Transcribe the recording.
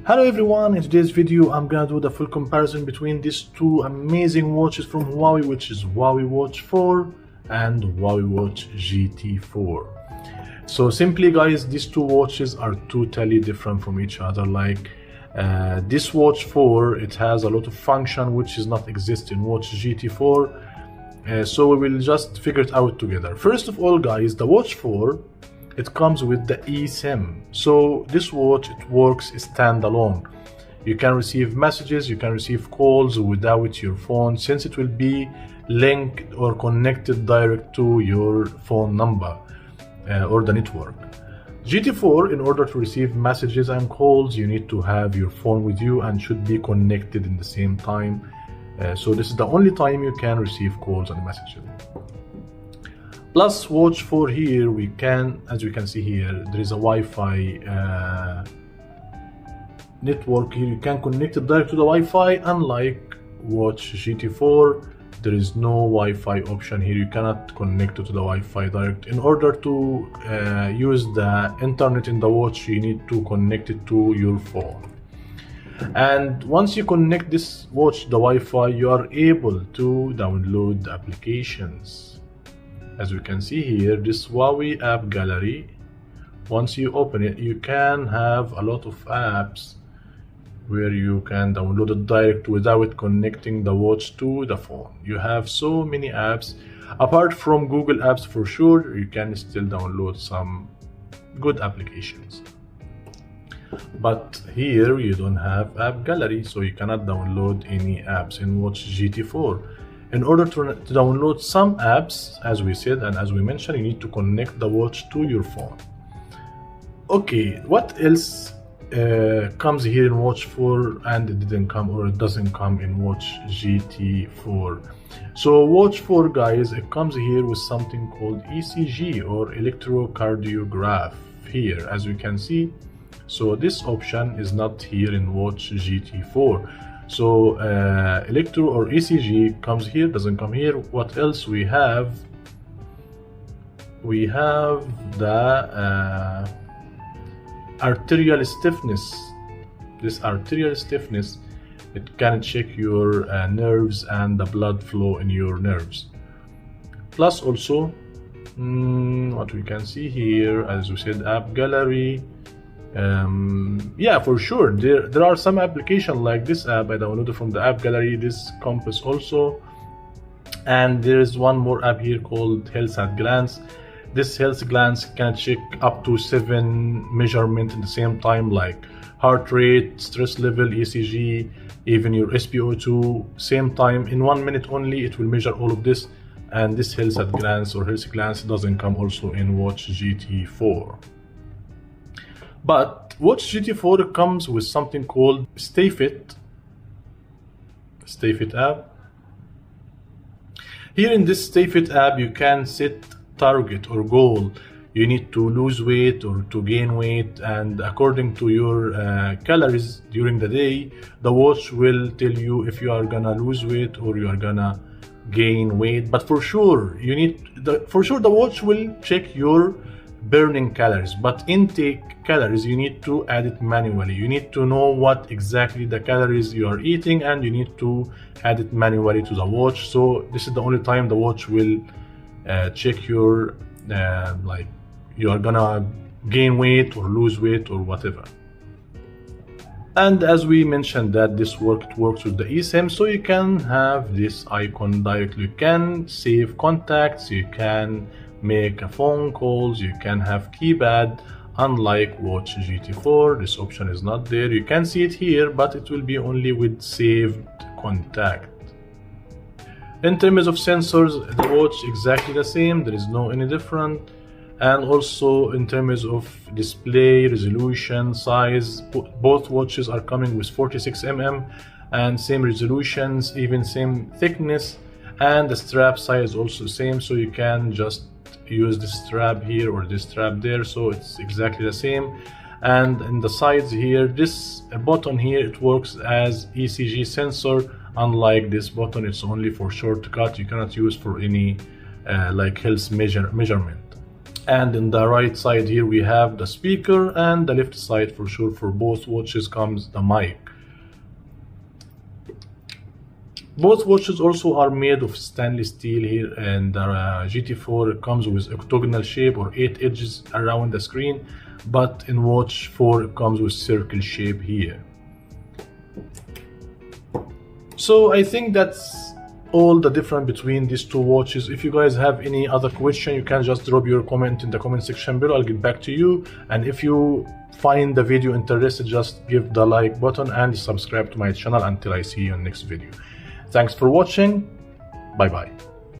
Hello everyone, in today's video I'm gonna do the full comparison between these two amazing watches from Huawei, which is Huawei Watch 4 and Huawei Watch GT4. So simply guys, these two watches are totally different from each other. Like this Watch 4, it has a lot of function which is not exist in Watch GT4. So we will just figure it out together. First of all guys, the Watch 4, it comes with the eSIM. So this watch, it works standalone. You can receive messages, you can receive calls without your phone, since it will be linked or connected direct to your phone number or the network. GT4, in order to receive messages and calls, you need to have your phone with you and should be connected in the same time. So this is the only time you can receive calls and messages. Plus Watch 4 here, we can, as you can see here, there is a Wi-Fi network here. You can connect it direct to the Wi-Fi. Unlike Watch GT4, there is no Wi-Fi option here. You cannot connect it to the Wi-Fi direct. In order to use the internet in the watch, you need to connect it to your phone. And once you connect this watch to the Wi-Fi, you are able to download the applications. As you can see here, this Huawei app gallery, once you open it, you can have a lot of apps where you can download it direct without connecting the watch to the phone. You have so many apps. Apart from Google apps, for sure, you can still download some good applications. But here you don't have app gallery, so you cannot download any apps in Watch GT4. In order to download some apps, as we said and as we mentioned, you need to connect the watch to your phone. Okay, what else comes here in Watch 4 and it didn't come, or it doesn't come in Watch GT4? So Watch 4 guys, it comes here with something called ECG or electrocardiograph here, as you can see. So this option is not here in Watch GT4. So electro or ECG comes here, doesn't come here. What else we have? We have the arterial stiffness. This arterial stiffness, it can check your nerves and the blood flow in your nerves. Plus also what we can see here, as we said, app gallery. Yeah, for sure, there are some applications like this app I downloaded from the app gallery, this compass also, and there is one more app here called Health at Glance. This Health Glance can check up to 7 measurements at the same time, like heart rate, stress level, ECG, even your SpO2, same time. In 1 minute only it will measure all of this. And this Health at Glance or Health Glance doesn't come also in Watch GT4. But Watch GT4 comes with something called StayFit app. Here in this StayFit app, you can set target or goal. You need to lose weight or to gain weight, and according to your calories during the day, the watch will tell you if you are gonna lose weight or you are gonna gain weight. But for sure, the watch will check your burning calories, but intake calories, you need to add it manually. You need to know what exactly the calories you are eating, and you need to add it manually to the watch. So this is the only time the watch will check your like you are gonna gain weight or lose weight or whatever. And as we mentioned that this works with the eSIM, so you can have this icon directly. You can save contacts, you can make phone calls, you can have keypad. Unlike Watch GT4, this option is not there. You can see it here, but it will be only with saved contact. In terms of sensors, the watch exactly the same, there is no any different. And also in terms of display, resolution, size, both watches are coming with 46mm and same resolutions, even same thickness, and the strap size also same, so you can just use this strap here or this strap there, so it's exactly the same. And in the sides here, this button here, it works as ECG sensor. Unlike this button, it's only for shortcut, you cannot use for any like health measurement. And in the right side here we have the speaker, and the left side for sure for both watches comes the mic. Both watches also are made of stainless steel here, and the GT4 comes with octagonal shape or 8 edges around the screen, but in watch 4 it comes with circle shape here. So I think that's all the difference between these two watches. If you guys have any other question, you can just drop your comment in the comment section below. I'll get back to you. And if you find the video interesting, just give the like button and subscribe to my channel until I see you in the next video. Thanks for watching. Bye bye.